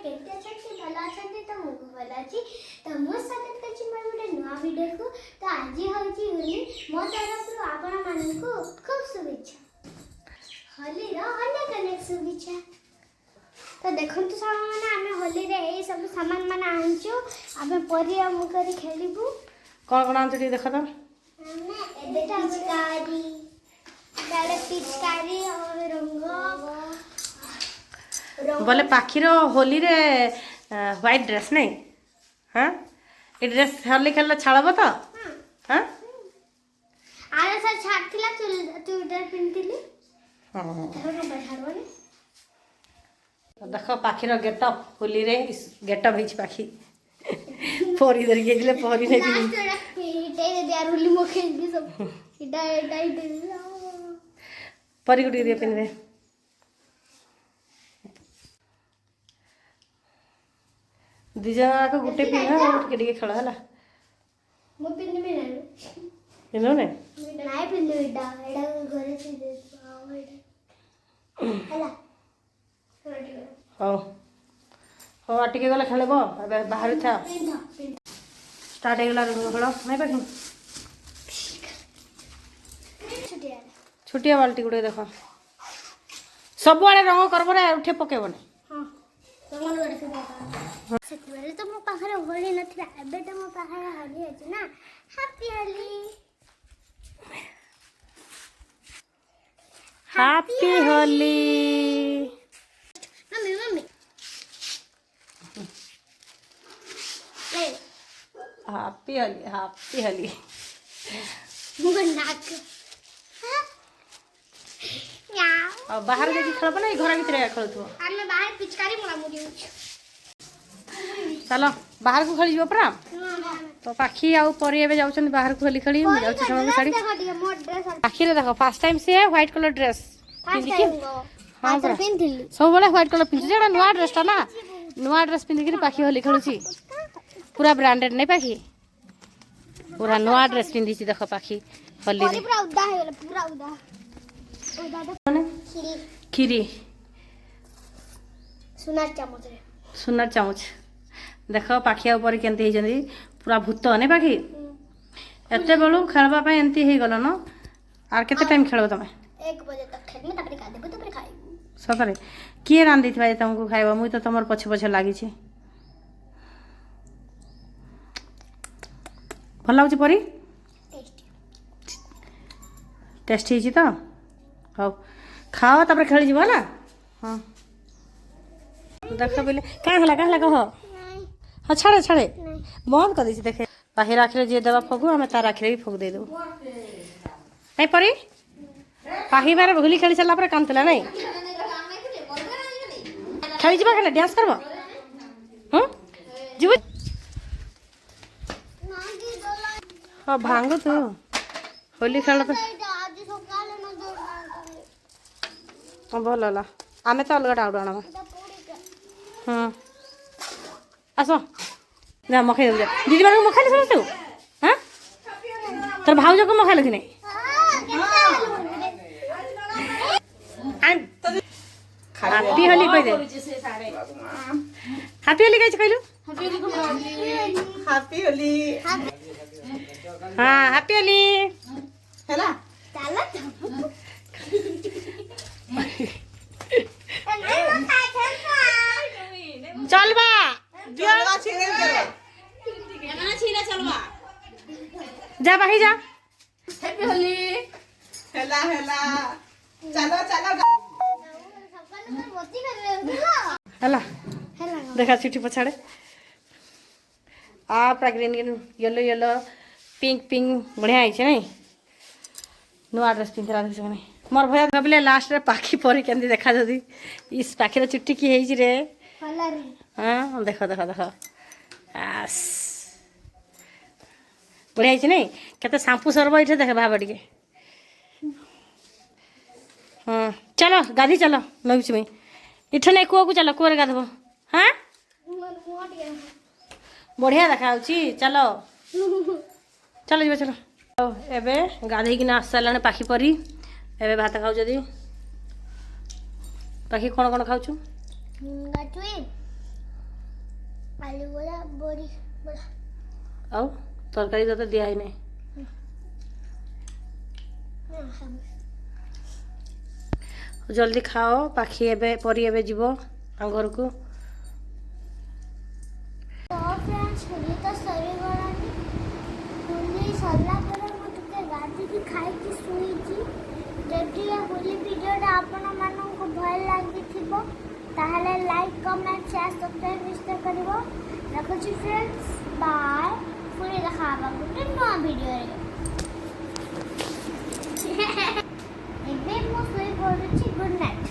केते अछंती भला अछंती तो मु भला अछि तो मो स्वागत करछि मोर गोटे नवा वीडियो को। तो आज होछि होली मो तरफ रु आपण मानकु खूब शुभेच्छा। होली रो अनेक अनेक शुभेच्छा। तो देखंतु सामान माने आमे होली रे ए सब सामान माने आनछु आमे परिया मु करी खेलिबु। कौन कौन आनछु देखो तो आमे एबे पिचकारी और रंग बोले पाखीर होली रे व्हाइट ड्रेस नहीं हाँ ये ड्रेस होली खेल छाड़ब तो हाँ आरे सर छाड़थिला तू ड्रेस पिनतिली हाँ तोरा बहारवनी देख पाखीर गेटअप होली रे गेटअप हिच पाखी पोरी धर के दिले पोरी नहीं दिली लास्ट रे इटे दे यार होली मो खेल दी सब इटा इटा दे परी गुटी दे पिन दे दी जना को गुटे पिन है टिके टिके खेल हला मो पिन में ना पिनो ने नाइ पिन दे इटा एडा घरे से दे आओ एडा हला हो हो टिके गले खेलबो अबे बाहर था स्टार्ट हे गला रंग खेल नहीं पाखी छुटिया बाल्टी गुटे देख सब आड़े रंग करबो रे उठे पकेबो ने हां रंग लड़े से पका सेतबेले तो मो पाखरे होली नथिला एबे तो मो पाखरे होली अछि ना happy Holi happy Holi mummy mummy ले हैप्पी होली मुगन नाक याओ अब बाहर जाके खेलब ना घर भीतर खेलथु हमें बाहर पिचकारी मोला मुड़ी उछ चलो बाहर को खेली परा तो पाखी आउ परी एबे जाउछन बाहर को खेली खेली जाउछ समय साड़ी पाखी रे देखो फर्स्ट टाइम से व्हाइट कलर ड्रेस हां पर पिनथिली सब बड़े व्हाइट कलर पिन जेडा नवा ड्रेस ता ना नवा ड्रेस पिन के पाखी होली खेलुची पूरा ब्रांडेड नहीं पाखी पूरा नवा ड्रेस पिन दिसी देखो पाखी होली रे पूरा उदा है पूरा उदा माने खीरी सुनार चामच रे सुनार चामच देखो पाखिया ऊपर केंती हे जंदी पूरा भूत ने पाखी एते बेलू खेलबा पे एंती हे गलो न आर केते टाइम खेलबो तमे 1 बजे तक खेलबे तबरे खा देबो तबरे खाइबो सतरे किए रान दैथबा तुमको खाइबा मुई तो तमर पछे पछे लागी छी भल लागछ परी टेस्टी छी तो हो खाओ तबरे खेली जीव ना हां देख बोले का हला कह हाँ छाड़े छाड़े बंद कर दी देखे बाहर आखिर जी देवा फगु आम तार आखिर भी फग दे देबू नहीं परी पाही बार होली खेली सारा पर कांतला नहीं खेली जा खेले डांस करब हाँ जीव हाँ भांग तू होली खेल तो हाँ भल है आम तो अलग डाउट आना हाँ आस जा मखाई दे दीदी मान मखाई समझ हाँ तोर भाउज को मखाइल कि नहीं हैप्पी होली कह दे हैप्पी होली कह कहलु हैप्पी होली हाँ हैप्पी होली हैला चला चल बा चलवा छीने करवा एना छीना चलवा जा बाही जा हैप्पी होली हैला हैला चलो चलो हला देखा चिट्ठी पछाड़े आ पूरा green green yellow yellow pink pink बढ़िया है नहीं नुआ ड्रेस पिंधरा देख नहीं मोर भैया भाविले लास्ट रे पाखी परी केंदी देखा जदी इस पाखीर चुट्टी की हेई रे हाँ देख देख देख आस बढ़िया है नहीं केते शैम्पू सरब ये देख भाव टे हाँ चलो गाधी चलो नौच में इठे नहीं कुआ को चलो कुआ गाधब हाँ बढ़िया देखा चलो चलो जी चलो एबे गाधे कि आस सारे पाखी परी एबे भात खाऊ पाखी कौन कौन खाऊ आलू बड़ा बड़ी बड़ा ଆଉ ତରକାରୀ ତତେ ଦିଆ ହେଇନାହିଁ ଜଲ୍ଦି ଖାଅ ପାଖି ଏବେ ପରି ଏବେ ଯିବ ଆମ ଘରକୁ तो फ्रेंड्स होली तो सरी गलानी होली सरला पर मु टिके गाधी की खाई की सुई छी जदि ये होली वीडियोटा आपण माननको भल लागि थिबो ताहले लाइक कमेंट शेयर सब्सक्राइब निश्चय करिवो रखुची फ्रेंड्स बाय पुरी देखाबा गुटे नवा वीडियो रे एबे मु सुई पडुची गुड नाइट।